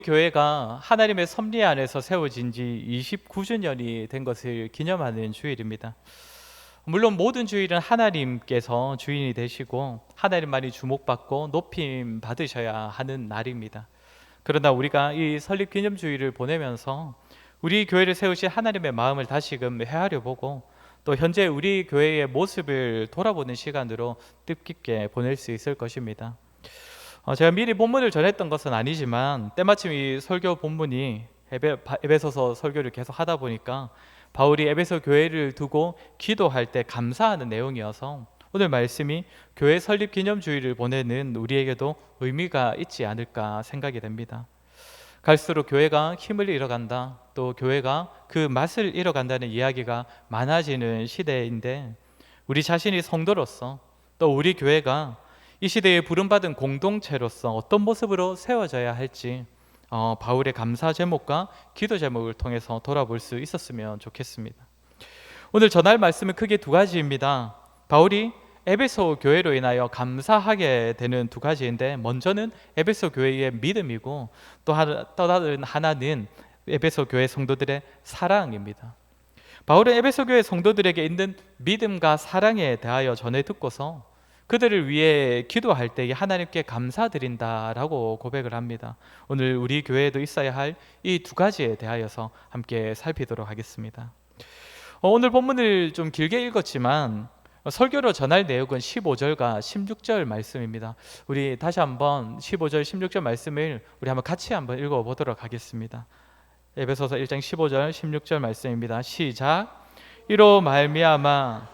교회가 하나님의 섭리 안에서 세워진 지 29주년이 된 것을 기념하는 주일입니다. 물론 모든 주일은 하나님께서 주인이 되시고 하나님만이 주목받고 높임 받으셔야 하는 날입니다. 그러나 우리가 이 설립 기념 주일을 보내면서 우리 교회를 세우신 하나님의 마음을 다시금 헤아려 보고 또 현재 우리 교회의 모습을 돌아보는 시간으로 뜻깊게 보낼 수 있을 것입니다. 제가 미리 본문을 전했던 것은 아니지만 때마침 이 설교 본문이 에베소서 설교를 계속 하다 보니까 바울이 에베소 교회를 두고 기도할 때 감사하는 내용이어서 오늘 말씀이 교회 설립 기념주의를 보내는 우리에게도 의미가 있지 않을까 생각이 됩니다. 갈수록 교회가 힘을 잃어간다, 또 교회가 그 맛을 잃어간다는 이야기가 많아지는 시대인데 우리 자신이 성도로서 또 우리 교회가 이 시대에 부름받은 공동체로서 어떤 모습으로 세워져야 할지 바울의 감사 제목과 기도 제목을 통해서 돌아볼 수 있었으면 좋겠습니다. 오늘 전할 말씀은 크게 두 가지입니다. 바울이 에베소 교회로 인하여 감사하게 되는 두 가지인데, 먼저는 에베소 교회의 믿음이고 또 다른 하나는 에베소 교회 성도들의 사랑입니다. 바울은 에베소 교회 성도들에게 있는 믿음과 사랑에 대하여 전해 듣고서 그들을 위해 기도할 때에 하나님께 감사드린다라고 고백을 합니다. 오늘 우리 교회에도 있어야 할 이 두 가지에 대하여서 함께 살피도록 하겠습니다. 오늘 본문을 좀 길게 읽었지만 설교로 전할 내용은 15절과 16절 말씀입니다. 우리 다시 한번 15절, 16절 말씀을 우리 한번 같이 한번 읽어보도록 하겠습니다. 에베소서 1장 15절, 16절 말씀입니다. 시작. 이로 말미암아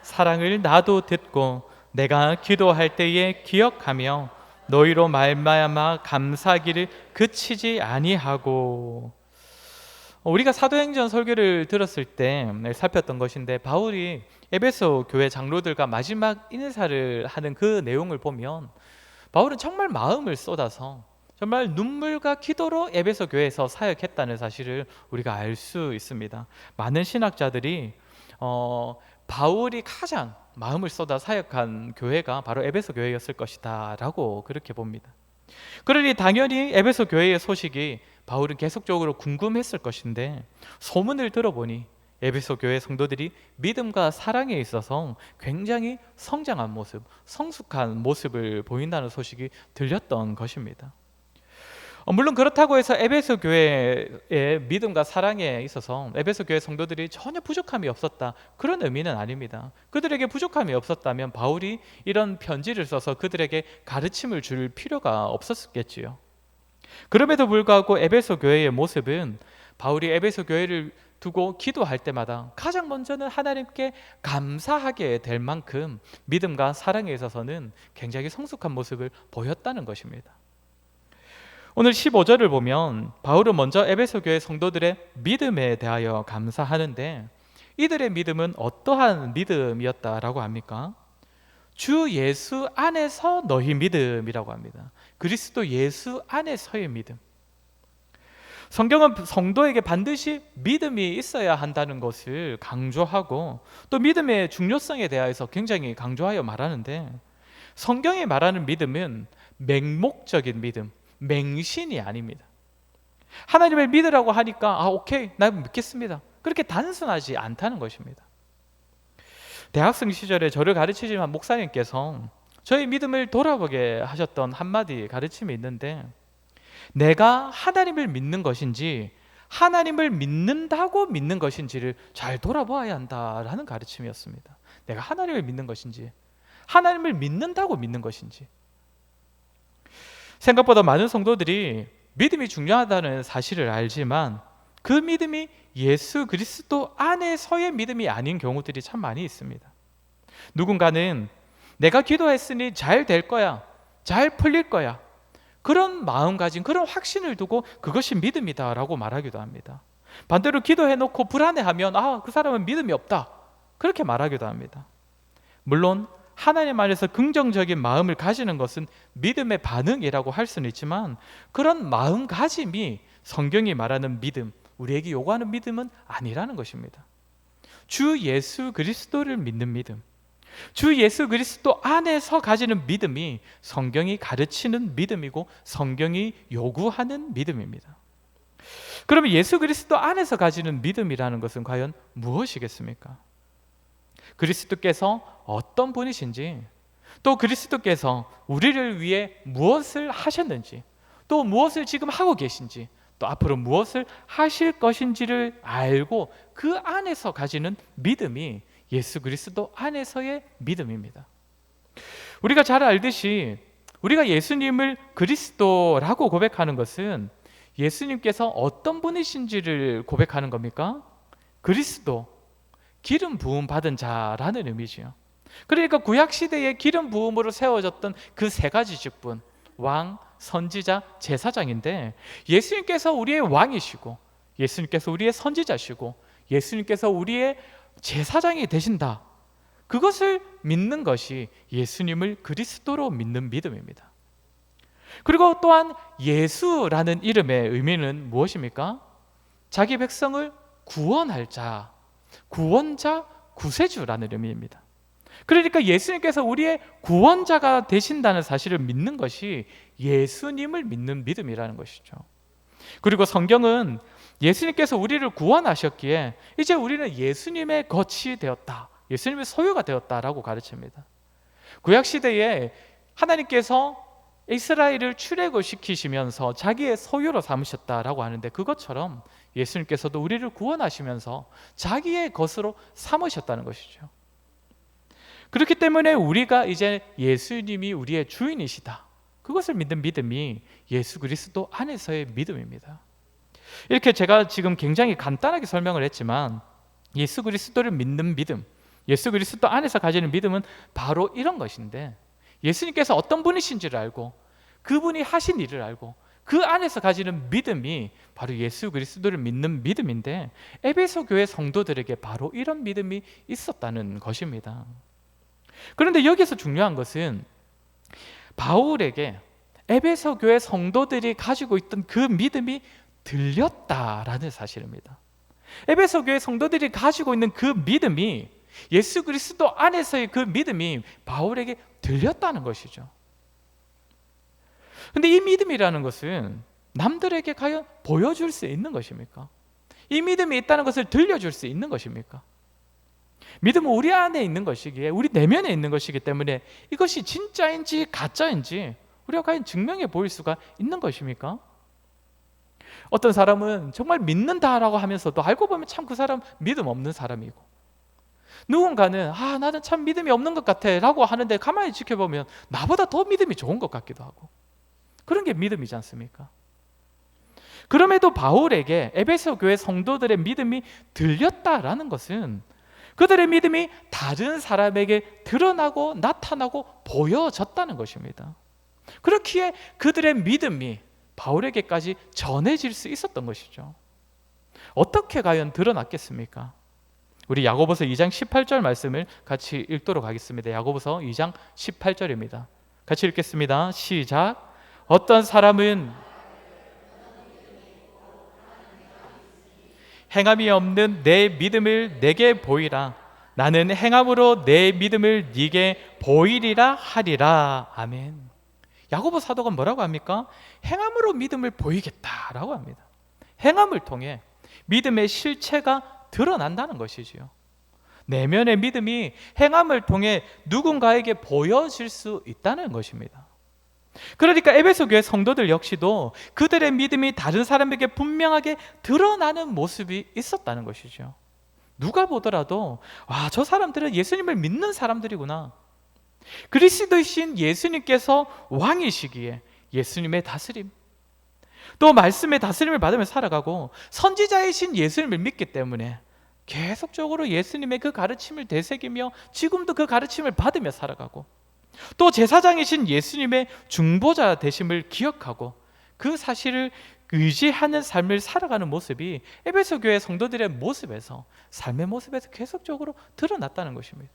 사랑을 나도 듣고 내가 기도할 때에 기억하며 너희로 말미암아 감사하기를 그치지 아니하고. 우리가 사도행전 설교를 들었을 때 살폈던 것인데, 바울이 에베소 교회 장로들과 마지막 인사를 하는 그 내용을 보면 바울은 정말 마음을 쏟아서 정말 눈물과 기도로 에베소 교회에서 사역했다는 사실을 우리가 알 수 있습니다. 많은 신학자들이 바울이 가장 마음을 쏟아 사역한 교회가 바로 에베소 교회였을 것이다 라고 그렇게 봅니다. 그러니 당연히 에베소 교회의 소식이 바울은 계속적으로 궁금했을 것인데, 소문을 들어보니 에베소 교회 성도들이 믿음과 사랑에 있어서 굉장히 성장한 모습, 성숙한 모습을 보인다는 소식이 들렸던 것입니다. 물론 그렇다고 해서 에베소 교회의 믿음과 사랑에 있어서 에베소 교회 성도들이 전혀 부족함이 없었다, 그런 의미는 아닙니다. 그들에게 부족함이 없었다면 바울이 이런 편지를 써서 그들에게 가르침을 줄 필요가 없었겠지요. 그럼에도 불구하고 에베소 교회의 모습은 바울이 에베소 교회를 두고 기도할 때마다 가장 먼저는 하나님께 감사하게 될 만큼 믿음과 사랑에 있어서는 굉장히 성숙한 모습을 보였다는 것입니다. 오늘 15절을 보면 바울은 먼저 에베소 교회 성도들의 믿음에 대하여 감사하는데, 이들의 믿음은 어떠한 믿음이었다라고 합니까? 주 예수 안에서 너희 믿음이라고 합니다. 그리스도 예수 안에서의 믿음. 성경은 성도에게 반드시 믿음이 있어야 한다는 것을 강조하고 또 믿음의 중요성에 대해서 굉장히 강조하여 말하는데, 성경이 말하는 믿음은 맹목적인 믿음, 맹신이 아닙니다. 하나님을 믿으라고 하니까 오케이, 나 믿겠습니다, 그렇게 단순하지 않다는 것입니다. 대학생 시절에 저를 가르치지만 목사님께서 저희 믿음을 돌아보게 하셨던 한마디 가르침이 있는데, 내가 하나님을 믿는 것인지 하나님을 믿는다고 믿는 것인지를 잘 돌아보아야 한다라는 가르침이었습니다. 내가 하나님을 믿는 것인지 하나님을 믿는다고 믿는 것인지. 생각보다 많은 성도들이 믿음이 중요하다는 사실을 알지만 그 믿음이 예수 그리스도 안에서의 믿음이 아닌 경우들이 참 많이 있습니다. 누군가는 내가 기도했으니 잘 될 거야, 잘 풀릴 거야, 그런 마음가짐, 그런 확신을 두고 그것이 믿음이다라고 말하기도 합니다. 반대로 기도해놓고 불안해하면 그 사람은 믿음이 없다, 그렇게 말하기도 합니다. 물론 하나님 안에서 긍정적인 마음을 가지는 것은 믿음의 반응이라고 할 수는 있지만, 그런 마음가짐이 성경이 말하는 믿음, 우리에게 요구하는 믿음은 아니라는 것입니다. 주 예수 그리스도를 믿는 믿음, 주 예수 그리스도 안에서 가지는 믿음이 성경이 가르치는 믿음이고 성경이 요구하는 믿음입니다. 그러면 예수 그리스도 안에서 가지는 믿음이라는 것은 과연 무엇이겠습니까? 그리스도께서 어떤 분이신지, 또 그리스도께서 우리를 위해 무엇을 하셨는지, 또 무엇을 지금 하고 계신지, 또 앞으로 무엇을 하실 것인지를 알고 그 안에서 가지는 믿음이 예수 그리스도 안에서의 믿음입니다. 우리가 잘 알듯이 우리가 예수님을 그리스도라고 고백하는 것은 예수님께서 어떤 분이신지를 고백하는 겁니까? 그리스도, 기름 부음 받은 자라는 의미지요. 그러니까 구약시대에 기름 부음으로 세워졌던 그 세 가지 직분, 왕, 선지자, 제사장인데, 예수님께서 우리의 왕이시고 예수님께서 우리의 선지자시고 예수님께서 우리의 제사장이 되신다, 그것을 믿는 것이 예수님을 그리스도로 믿는 믿음입니다. 그리고 또한 예수라는 이름의 의미는 무엇입니까? 자기 백성을 구원할 자, 구원자, 구세주라는 의미입니다. 그러니까 예수님께서 우리의 구원자가 되신다는 사실을 믿는 것이 예수님을 믿는 믿음이라는 것이죠. 그리고 성경은 예수님께서 우리를 구원하셨기에 이제 우리는 예수님의 것이 되었다, 예수님의 소유가 되었다라고 가르칩니다. 구약시대에 하나님께서 이스라엘을 출애굽시키시면서 자기의 소유로 삼으셨다라고 하는데, 그것처럼 예수님께서도 우리를 구원하시면서 자기의 것으로 삼으셨다는 것이죠. 그렇기 때문에 우리가 이제 예수님이 우리의 주인이시다, 그것을 믿는 믿음이 예수 그리스도 안에서의 믿음입니다. 이렇게 제가 지금 굉장히 간단하게 설명을 했지만, 예수 그리스도를 믿는 믿음, 예수 그리스도 안에서 가지는 믿음은 바로 이런 것인데, 예수님께서 어떤 분이신지를 알고 그분이 하신 일을 알고 그 안에서 가지는 믿음이 바로 예수 그리스도를 믿는 믿음인데, 에베소 교회 성도들에게 바로 이런 믿음이 있었다는 것입니다. 그런데 여기서 중요한 것은 바울에게 에베소 교회 성도들이 가지고 있던 그 믿음이 들렸다라는 사실입니다. 에베소 교회 성도들이 가지고 있는 그 믿음이, 예수 그리스도 안에서의 그 믿음이 바울에게 들렸다는 것이죠. 근데 이 믿음이라는 것은 남들에게 과연 보여줄 수 있는 것입니까? 이 믿음이 있다는 것을 들려줄 수 있는 것입니까? 믿음은 우리 안에 있는 것이기에, 우리 내면에 있는 것이기 때문에 이것이 진짜인지 가짜인지 우리가 과연 증명해 보일 수가 있는 것입니까? 어떤 사람은 정말 믿는다라고 하면서도 알고 보면 참 그 사람 믿음 없는 사람이고, 누군가는 나는 참 믿음이 없는 것 같아 라고 하는데 가만히 지켜보면 나보다 더 믿음이 좋은 것 같기도 하고, 그런 게 믿음이지 않습니까? 그럼에도 바울에게 에베소 교회 성도들의 믿음이 들렸다라는 것은 그들의 믿음이 다른 사람에게 드러나고 나타나고 보여졌다는 것입니다. 그렇기에 그들의 믿음이 바울에게까지 전해질 수 있었던 것이죠. 어떻게 과연 드러났겠습니까? 우리 야고보서 2장 18절 말씀을 같이 읽도록 하겠습니다. 야고보서 2장 18절입니다. 같이 읽겠습니다. 시작. 어떤 사람은 행함이 없는 내 믿음을 내게 보이라. 나는 행함으로 내 믿음을 네게 보이리라 하리라. 아멘. 야고보 사도가 뭐라고 합니까? 행함으로 믿음을 보이겠다라고 합니다. 행함을 통해 믿음의 실체가 드러난다는 것이지요. 내면의 믿음이 행함을 통해 누군가에게 보여질 수 있다는 것입니다. 그러니까 에베소 교회 성도들 역시도 그들의 믿음이 다른 사람에게 분명하게 드러나는 모습이 있었다는 것이죠. 누가 보더라도 저 사람들은 예수님을 믿는 사람들이구나, 그리스도이신 예수님께서 왕이시기에 예수님의 다스림, 또 말씀의 다스림을 받으며 살아가고 선지자이신 예수님을 믿기 때문에 계속적으로 예수님의 그 가르침을 되새기며 지금도 그 가르침을 받으며 살아가고, 또 제사장이신 예수님의 중보자 되심을 기억하고 그 사실을 의지하는 삶을 살아가는 모습이 에베소 교회 성도들의 모습에서, 삶의 모습에서 계속적으로 드러났다는 것입니다.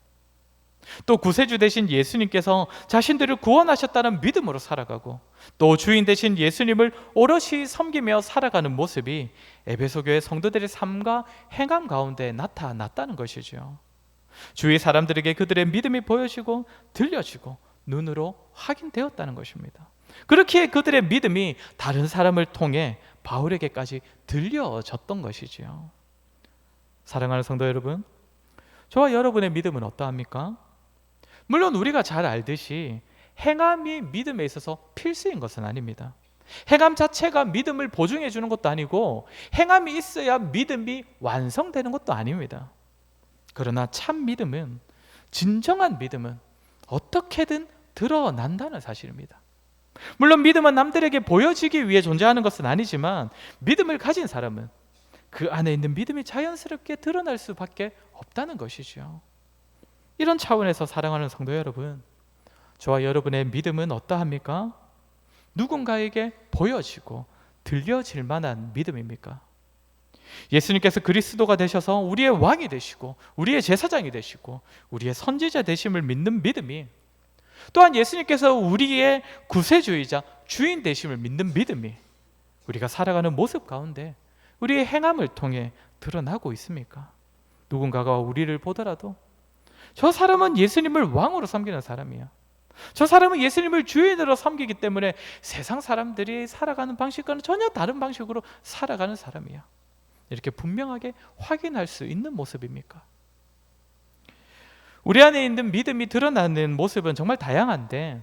또 구세주 되신 예수님께서 자신들을 구원하셨다는 믿음으로 살아가고, 또 주인 되신 예수님을 오롯이 섬기며 살아가는 모습이 에베소 교회 성도들의 삶과 행함 가운데 나타났다는 것이죠. 주위 사람들에게 그들의 믿음이 보여지고 들려지고 눈으로 확인되었다는 것입니다. 그렇기에 그들의 믿음이 다른 사람을 통해 바울에게까지 들려졌던 것이지요. 사랑하는 성도 여러분, 저와 여러분의 믿음은 어떠합니까? 물론 우리가 잘 알듯이 행함이 믿음에 있어서 필수인 것은 아닙니다. 행함 자체가 믿음을 보증해 주는 것도 아니고 행함이 있어야 믿음이 완성되는 것도 아닙니다. 그러나 참 믿음은, 진정한 믿음은 어떻게든 드러난다는 사실입니다. 물론 믿음은 남들에게 보여지기 위해 존재하는 것은 아니지만 믿음을 가진 사람은 그 안에 있는 믿음이 자연스럽게 드러날 수밖에 없다는 것이죠. 이런 차원에서 사랑하는 성도 여러분, 저와 여러분의 믿음은 어떠합니까? 누군가에게 보여지고 들려질 만한 믿음입니까? 예수님께서 그리스도가 되셔서 우리의 왕이 되시고 우리의 제사장이 되시고 우리의 선지자 되심을 믿는 믿음이, 또한 예수님께서 우리의 구세주이자 주인 되심을 믿는 믿음이 우리가 살아가는 모습 가운데 우리의 행함을 통해 드러나고 있습니까? 누군가가 우리를 보더라도 저 사람은 예수님을 왕으로 섬기는 사람이야, 저 사람은 예수님을 주인으로 섬기기 때문에 세상 사람들이 살아가는 방식과는 전혀 다른 방식으로 살아가는 사람이야, 이렇게 분명하게 확인할 수 있는 모습입니까? 우리 안에 있는 믿음이 드러나는 모습은 정말 다양한데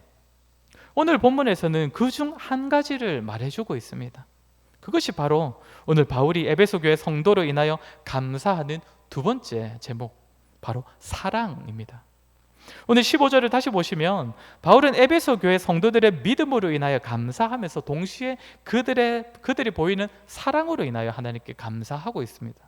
오늘 본문에서는 그 중 한 가지를 말해주고 있습니다. 그것이 바로 오늘 바울이 에베소 교회 성도로 인하여 감사하는 두 번째 제목, 바로 사랑입니다. 오늘 15절을 다시 보시면 바울은 에베소 교회 성도들의 믿음으로 인하여 감사하면서 동시에 그들이 보이는 사랑으로 인하여 하나님께 감사하고 있습니다.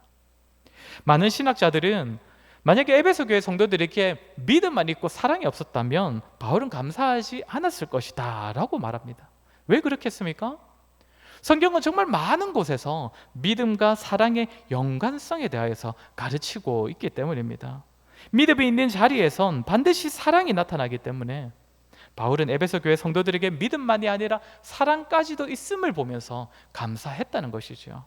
많은 신학자들은 만약에 에베소 교회 성도들에게 믿음만 있고 사랑이 없었다면 바울은 감사하지 않았을 것이다 라고 말합니다. 왜 그렇겠습니까? 성경은 정말 많은 곳에서 믿음과 사랑의 연관성에 대하여서 가르치고 있기 때문입니다. 믿음이 있는 자리에선 반드시 사랑이 나타나기 때문에 바울은 에베소 교회 성도들에게 믿음만이 아니라 사랑까지도 있음을 보면서 감사했다는 것이죠.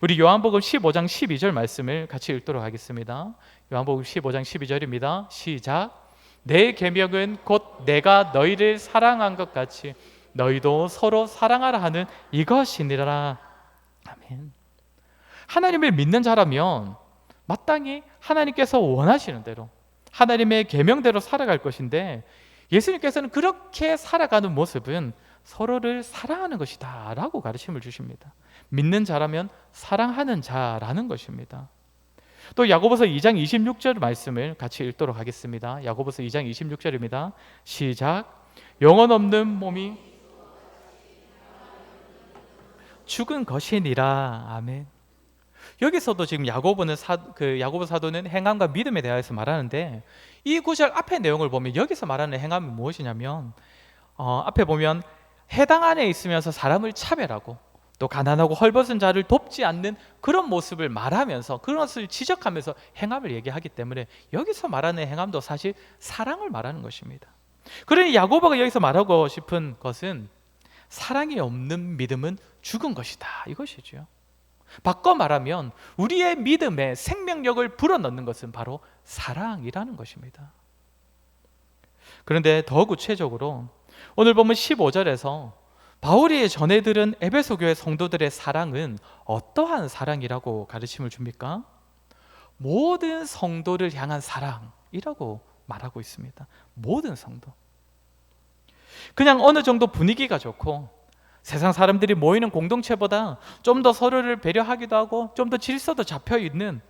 우리 요한복음 15장 12절 말씀을 같이 읽도록 하겠습니다. 요한복음 15장 12절입니다. 시작. 내 계명은 곧 내가 너희를 사랑한 것 같이 너희도 서로 사랑하라 하는 이것이니라. 아멘. 하나님을 믿는 자라면 마땅히 하나님께서 원하시는 대로 하나님의 계명대로 살아갈 것인데 예수님께서는 그렇게 살아가는 모습은 서로를 사랑하는 것이다 라고 가르침을 주십니다. 믿는 자라면 사랑하는 자라는 것입니다. 또 야고보서 2장 26절 말씀을 같이 읽도록 하겠습니다. 야고보서 2장 26절입니다. 시작. 영혼 없는 몸이 죽은 것이니라. 아멘. 여기서도 지금 야고보 사도는 행함과 믿음에 대해서 말하는데 이 구절 앞의 내용을 보면 여기서 말하는 행함이 무엇이냐면 앞에 보면 해당 안에 있으면서 사람을 차별하고 또 가난하고 헐벗은 자를 돕지 않는 그런 모습을 말하면서 그것을 지적하면서 행함을 얘기하기 때문에 여기서 말하는 행함도 사실 사랑을 말하는 것입니다. 그러니 야고보가 여기서 말하고 싶은 것은 사랑이 없는 믿음은 죽은 것이다 이것이죠. 바꿔 말하면 우리의 믿음에 생명력을 불어넣는 것은 바로 사랑이라는 것입니다. 그런데 더 구체적으로 오늘 보면 15절에서 바울이 전해들은 에베소 교회 성도들의 사랑은 어떠한 사랑이라고 가르침을 줍니까? 모든 성도를 향한 사랑이라고 말하고 있습니다. 모든 성도. 그냥 어느 정도 분위기가 좋고 세상 사람들이 모이는 공동체보다 좀 더 서로를 배려하기도 하고 좀 더 질서도 잡혀있는,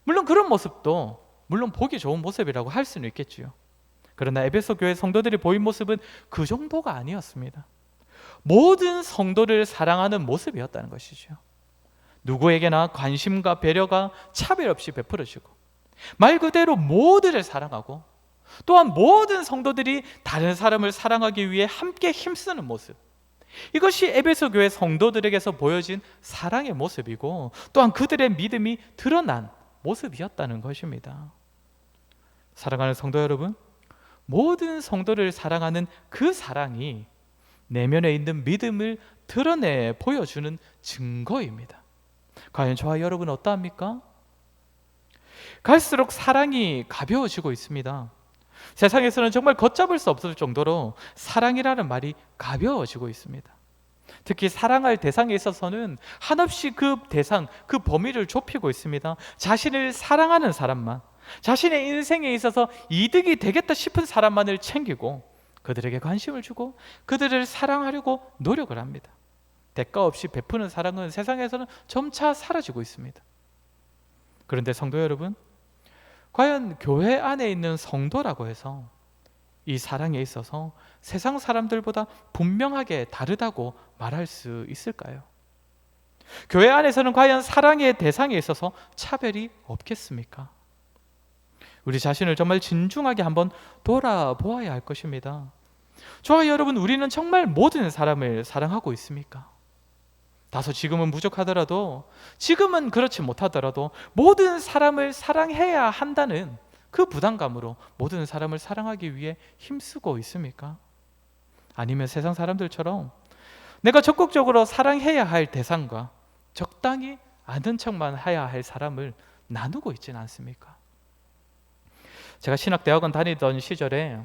물론 그런 모습도 물론 보기 좋은 모습이라고 할 수는 있겠지요. 그러나 에베소 교회 성도들이 보인 모습은 그 정도가 아니었습니다. 모든 성도를 사랑하는 모습이었다는 것이죠. 누구에게나 관심과 배려가 차별 없이 베풀어지고 말 그대로 모두를 사랑하고 또한 모든 성도들이 다른 사람을 사랑하기 위해 함께 힘쓰는 모습, 이것이 에베소 교회 성도들에게서 보여진 사랑의 모습이고 또한 그들의 믿음이 드러난 모습이었다는 것입니다. 사랑하는 성도 여러분, 모든 성도를 사랑하는 그 사랑이 내면에 있는 믿음을 드러내 보여주는 증거입니다. 과연 저와 여러분은 어떠합니까? 갈수록 사랑이 가벼워지고 있습니다. 세상에서는 정말 걷잡을 수 없을 정도로 사랑이라는 말이 가벼워지고 있습니다. 특히 사랑할 대상에 있어서는 한없이 그 대상, 그 범위를 좁히고 있습니다. 자신을 사랑하는 사람만, 자신의 인생에 있어서 이득이 되겠다 싶은 사람만을 챙기고 그들에게 관심을 주고 그들을 사랑하려고 노력을 합니다. 대가 없이 베푸는 사랑은 세상에서는 점차 사라지고 있습니다. 그런데 성도 여러분, 과연 교회 안에 있는 성도라고 해서 이 사랑에 있어서 세상 사람들보다 분명하게 다르다고 말할 수 있을까요? 교회 안에서는 과연 사랑의 대상에 있어서 차별이 없겠습니까? 우리 자신을 정말 진중하게 한번 돌아보아야 할 것입니다. 저와 여러분, 우리는 정말 모든 사람을 사랑하고 있습니까? 다소 지금은 부족하더라도, 지금은 그렇지 못하더라도 모든 사람을 사랑해야 한다는 그 부담감으로 모든 사람을 사랑하기 위해 힘쓰고 있습니까? 아니면 세상 사람들처럼 내가 적극적으로 사랑해야 할 대상과 적당히 아는 척만 해야 할 사람을 나누고 있지는 않습니까? 제가 신학대학원 다니던 시절에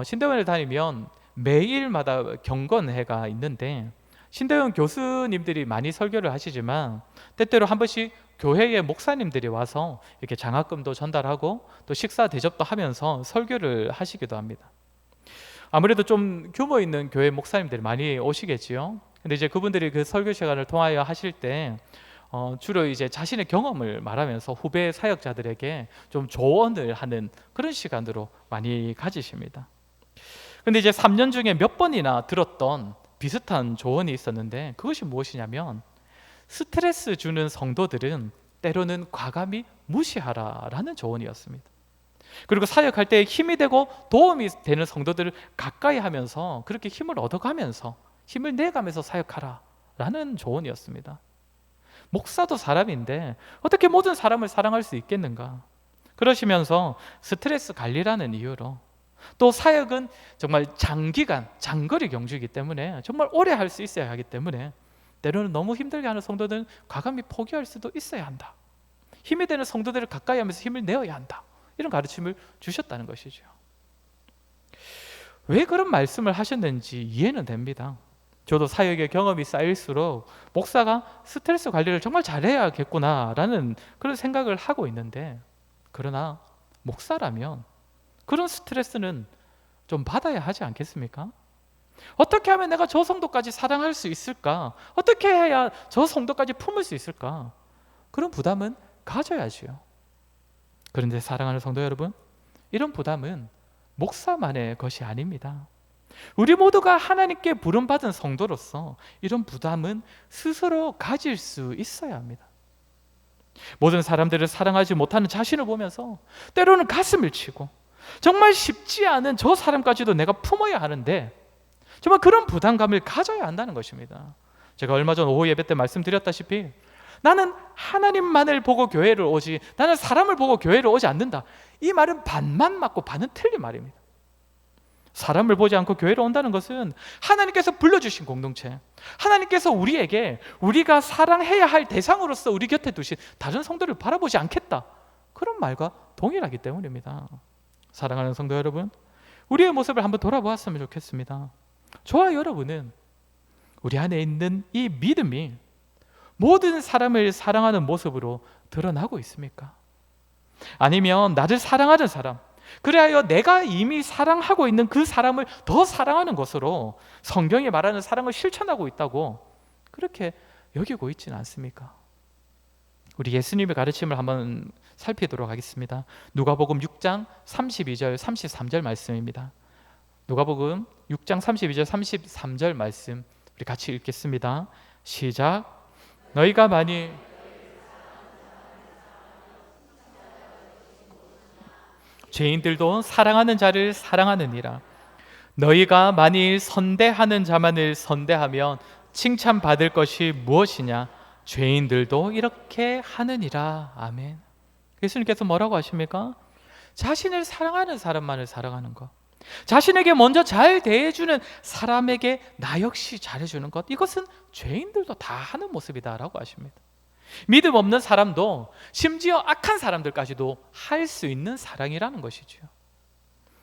신대원을 다니면 매일마다 경건회가 있는데, 신대원 교수님들이 많이 설교를 하시지만 때때로 한 번씩 교회의 목사님들이 와서 이렇게 장학금도 전달하고 또 식사 대접도 하면서 설교를 하시기도 합니다. 아무래도 좀 규모 있는 교회 목사님들이 많이 오시겠지요. 근데 이제 그분들이 그 설교 시간을 통하여 하실 때 주로 이제 자신의 경험을 말하면서 후배 사역자들에게 좀 조언을 하는 그런 시간으로 많이 가지십니다. 근데 이제 3년 중에 몇 번이나 들었던 비슷한 조언이 있었는데, 그것이 무엇이냐면 스트레스 주는 성도들은 때로는 과감히 무시하라라는 조언이었습니다. 그리고 사역할 때 힘이 되고 도움이 되는 성도들을 가까이 하면서 그렇게 힘을 얻어가면서 힘을 내가면서 사역하라라는 조언이었습니다. 목사도 사람인데 어떻게 모든 사람을 사랑할 수 있겠는가? 그러시면서 스트레스 관리라는 이유로, 또 사역은 정말 장기간, 장거리 경주이기 때문에 정말 오래 할 수 있어야 하기 때문에 때로는 너무 힘들게 하는 성도들은 과감히 포기할 수도 있어야 한다. 힘이 되는 성도들을 가까이 하면서 힘을 내어야 한다. 이런 가르침을 주셨다는 것이죠. 왜 그런 말씀을 하셨는지 이해는 됩니다. 저도 사역의 경험이 쌓일수록 목사가 스트레스 관리를 정말 잘해야겠구나라는 그런 생각을 하고 있는데, 그러나 목사라면 그런 스트레스는 좀 받아야 하지 않겠습니까? 어떻게 하면 내가 저 성도까지 사랑할 수 있을까? 어떻게 해야 저 성도까지 품을 수 있을까? 그런 부담은 가져야지요. 그런데 사랑하는 성도 여러분, 이런 부담은 목사만의 것이 아닙니다. 우리 모두가 하나님께 부름받은 성도로서 이런 부담은 스스로 가질 수 있어야 합니다. 모든 사람들을 사랑하지 못하는 자신을 보면서 때로는 가슴을 치고 정말 쉽지 않은 저 사람까지도 내가 품어야 하는데 정말 그런 부담감을 가져야 한다는 것입니다. 제가 얼마 전 오후 예배 때 말씀드렸다시피 나는 하나님만을 보고 교회를 오지 나는 사람을 보고 교회를 오지 않는다. 이 말은 반만 맞고 반은 틀린 말입니다. 사람을 보지 않고 교회를 온다는 것은 하나님께서 불러주신 공동체, 하나님께서 우리에게 우리가 사랑해야 할 대상으로서 우리 곁에 두신 다른 성도를 바라보지 않겠다, 그런 말과 동일하기 때문입니다. 사랑하는 성도 여러분, 우리의 모습을 한번 돌아보았으면 좋겠습니다. 저와 여러분은 우리 안에 있는 이 믿음이 모든 사람을 사랑하는 모습으로 드러나고 있습니까? 아니면 나를 사랑하는 사람, 그래야 내가 이미 사랑하고 있는 그 사람을 더 사랑하는 것으로 성경이 말하는 사랑을 실천하고 있다고 그렇게 여기고 있지는 않습니까? 우리 예수님의 가르침을 한번 살피도록 하겠습니다. 누가복음 6장 32절 33절 말씀입니다. 누가복음 6장 32절 33절 말씀 우리 같이 읽겠습니다. 시작. 너희가 만일 죄인들도 사랑하는 자를 사랑하느니라. 너희가 만일 선대하는 자만을 선대하면 칭찬받을 것이 무엇이냐? 죄인들도 이렇게 하느니라. 아멘. 예수님께서 뭐라고 하십니까? 자신을 사랑하는 사람만을 사랑하는 것, 자신에게 먼저 잘 대해주는 사람에게 나 역시 잘해주는 것, 이것은 죄인들도 다 하는 모습이다라고 하십니다. 믿음 없는 사람도 심지어 악한 사람들까지도 할 수 있는 사랑이라는 것이죠.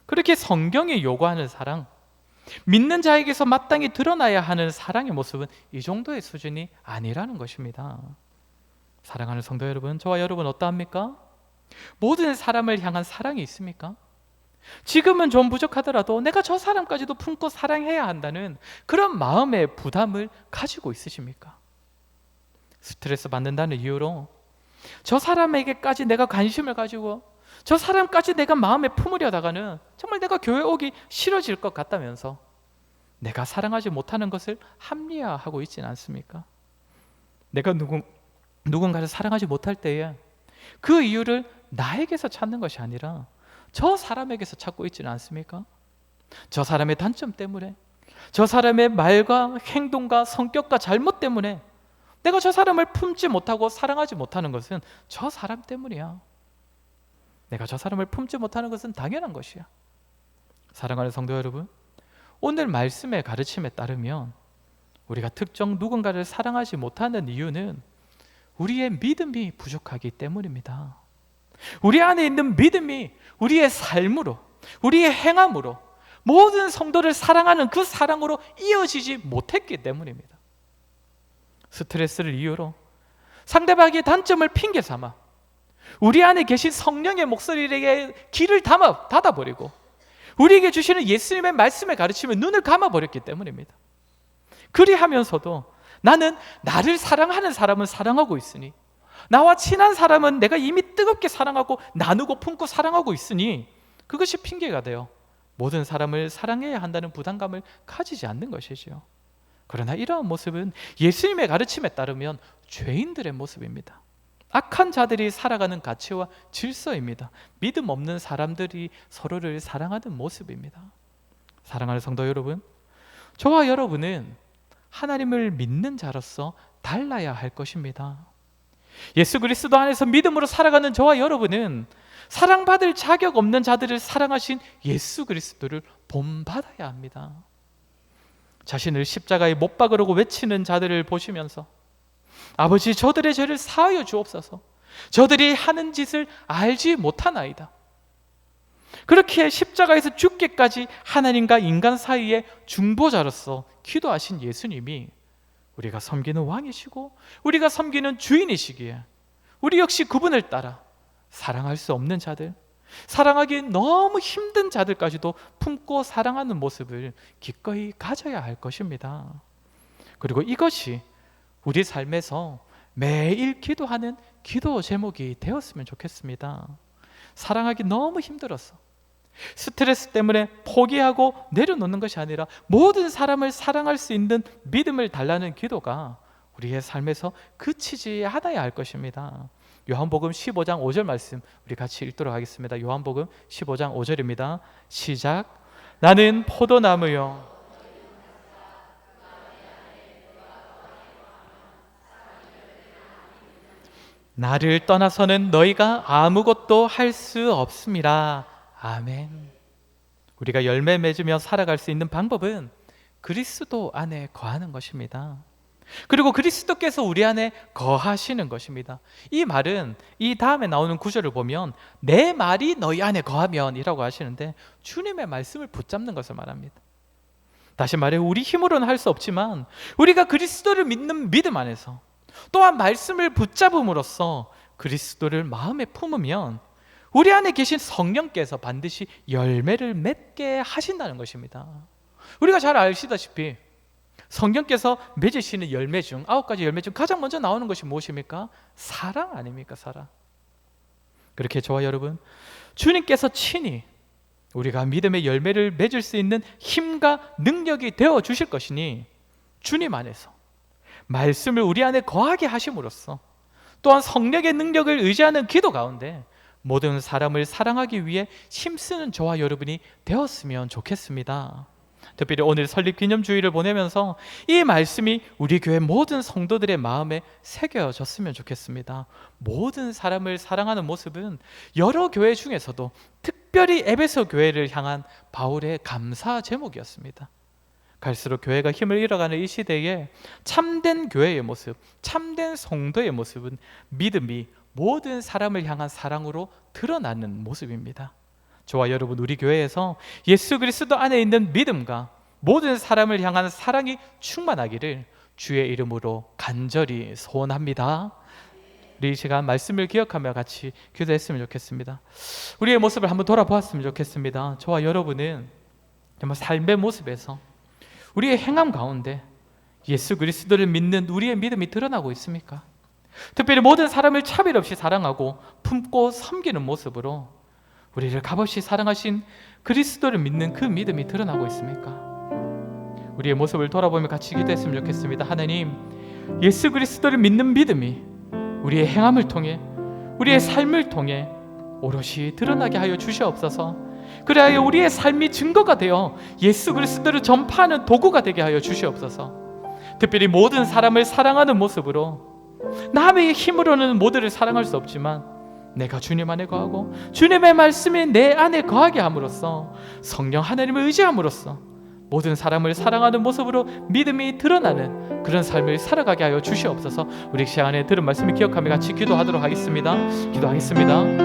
그렇게 성경이 요구하는 사랑, 믿는 자에게서 마땅히 드러나야 하는 사랑의 모습은 이 정도의 수준이 아니라는 것입니다. 사랑하는 성도 여러분, 저와 여러분 어떠합니까? 모든 사람을 향한 사랑이 있습니까? 지금은 좀 부족하더라도 내가 저 사람까지도 품고 사랑해야 한다는 그런 마음의 부담을 가지고 있으십니까? 스트레스 받는다는 이유로 저 사람에게까지 내가 관심을 가지고 저 사람까지 내가 마음에 품으려다가는 정말 내가 교회 오기 싫어질 것 같다면서 내가 사랑하지 못하는 것을 합리화하고 있지는 않습니까? 내가 누군가를 사랑하지 못할 때에 그 이유를 나에게서 찾는 것이 아니라 저 사람에게서 찾고 있지는 않습니까? 저 사람의 단점 때문에, 저 사람의 말과 행동과 성격과 잘못 때문에 내가 저 사람을 품지 못하고 사랑하지 못하는 것은 저 사람 때문이야. 내가 저 사람을 품지 못하는 것은 당연한 것이야. 사랑하는 성도 여러분, 오늘 말씀의 가르침에 따르면 우리가 특정 누군가를 사랑하지 못하는 이유는 우리의 믿음이 부족하기 때문입니다. 우리 안에 있는 믿음이 우리의 삶으로, 우리의 행함으로, 모든 성도를 사랑하는 그 사랑으로 이어지지 못했기 때문입니다. 스트레스를 이유로 상대방의 단점을 핑계 삼아 우리 안에 계신 성령의 목소리에게 귀를 닫아버리고 우리에게 주시는 예수님의 말씀의 가르침에 눈을 감아버렸기 때문입니다. 그리하면서도 나는 나를 사랑하는 사람은 사랑하고 있으니, 나와 친한 사람은 내가 이미 뜨겁게 사랑하고 나누고 품고 사랑하고 있으니 그것이 핑계가 되어 모든 사람을 사랑해야 한다는 부담감을 가지지 않는 것이지요. 그러나 이러한 모습은 예수님의 가르침에 따르면 죄인들의 모습입니다. 악한 자들이 살아가는 가치와 질서입니다. 믿음 없는 사람들이 서로를 사랑하는 모습입니다. 사랑하는 성도 여러분, 저와 여러분은 하나님을 믿는 자로서 달라야 할 것입니다. 예수 그리스도 안에서 믿음으로 살아가는 저와 여러분은 사랑받을 자격 없는 자들을 사랑하신 예수 그리스도를 본받아야 합니다. 자신을 십자가에 못 박으려고 외치는 자들을 보시면서 아버지, 저들의 죄를 사하여 주옵소서. 저들이 하는 짓을 알지 못하나이다. 그렇게 십자가에서 죽기까지 하나님과 인간 사이의 중보자로서 기도하신 예수님이 우리가 섬기는 왕이시고 우리가 섬기는 주인이시기에 우리 역시 그분을 따라 사랑할 수 없는 자들, 사랑하기 너무 힘든 자들까지도 품고 사랑하는 모습을 기꺼이 가져야 할 것입니다. 그리고 이것이 우리 삶에서 매일 기도하는 기도 제목이 되었으면 좋겠습니다. 사랑하기 너무 힘들었어. 스트레스 때문에 포기하고 내려놓는 것이 아니라 모든 사람을 사랑할 수 있는 믿음을 달라는 기도가 우리의 삶에서 그치지 않아야 할 것입니다. 요한복음 15장 5절 말씀 우리 같이 읽도록 하겠습니다. 요한복음 15장 5절입니다. 시작. 나는 포도나무요 나를 떠나서는 너희가 아무것도 할 수 없습니다. 아멘. 우리가 열매 맺으며 살아갈 수 있는 방법은 그리스도 안에 거하는 것입니다. 그리고 그리스도께서 우리 안에 거하시는 것입니다. 이 말은 이 다음에 나오는 구절을 보면 내 말이 너희 안에 거하면 이라고 하시는데 주님의 말씀을 붙잡는 것을 말합니다. 다시 말해 우리 힘으로는 할 수 없지만 우리가 그리스도를 믿는 믿음 안에서 또한 말씀을 붙잡음으로써 그리스도를 마음에 품으면 우리 안에 계신 성령께서 반드시 열매를 맺게 하신다는 것입니다. 우리가 잘 아시다시피 성령께서 맺으시는 열매 중 9가지 열매 중 가장 먼저 나오는 것이 무엇입니까? 사랑 아닙니까? 사랑. 그렇게 저와 여러분, 주님께서 친히 우리가 믿음의 열매를 맺을 수 있는 힘과 능력이 되어 주실 것이니 주님 안에서 말씀을 우리 안에 거하게 하심으로써 또한 성령의 능력을 의지하는 기도 가운데 모든 사람을 사랑하기 위해 힘쓰는 저와 여러분이 되었으면 좋겠습니다. 특별히 오늘 설립기념주일을 보내면서 이 말씀이 우리 교회 모든 성도들의 마음에 새겨졌으면 좋겠습니다. 모든 사람을 사랑하는 모습은 여러 교회 중에서도 특별히 에베소 교회를 향한 바울의 감사 제목이었습니다. 갈수록 교회가 힘을 잃어가는 이 시대에 참된 교회의 모습, 참된 성도의 모습은 믿음이 모든 사람을 향한 사랑으로 드러나는 모습입니다. 저와 여러분, 우리 교회에서 예수 그리스도 안에 있는 믿음과 모든 사람을 향한 사랑이 충만하기를 주의 이름으로 간절히 소원합니다. 우리 이 시간 말씀을 기억하며 같이 기도했으면 좋겠습니다. 우리의 모습을 한번 돌아보았으면 좋겠습니다. 저와 여러분은 정말 삶의 모습에서 우리의 행함 가운데 예수 그리스도를 믿는 우리의 믿음이 드러나고 있습니까? 특별히 모든 사람을 차별 없이 사랑하고 품고 섬기는 모습으로 우리를 값없이 사랑하신 그리스도를 믿는 그 믿음이 드러나고 있습니까? 우리의 모습을 돌아보며 같이 기도했으면 좋겠습니다. 하나님, 예수 그리스도를 믿는 믿음이 우리의 행함을 통해, 우리의 삶을 통해 오롯이 드러나게 하여 주시옵소서. 그래야 우리의 삶이 증거가 되어 예수 그리스도를 전파하는 도구가 되게 하여 주시옵소서. 특별히 모든 사람을 사랑하는 모습으로, 남의 힘으로는 모두를 사랑할 수 없지만 내가 주님 안에 거하고 주님의 말씀이 내 안에 거하게 함으로써, 성령 하나님을 의지함으로써 모든 사람을 사랑하는 모습으로 믿음이 드러나는 그런 삶을 살아가게 하여 주시옵소서. 우리 시간에 들은 말씀을 기억하며 같이 기도하도록 하겠습니다. 기도하겠습니다.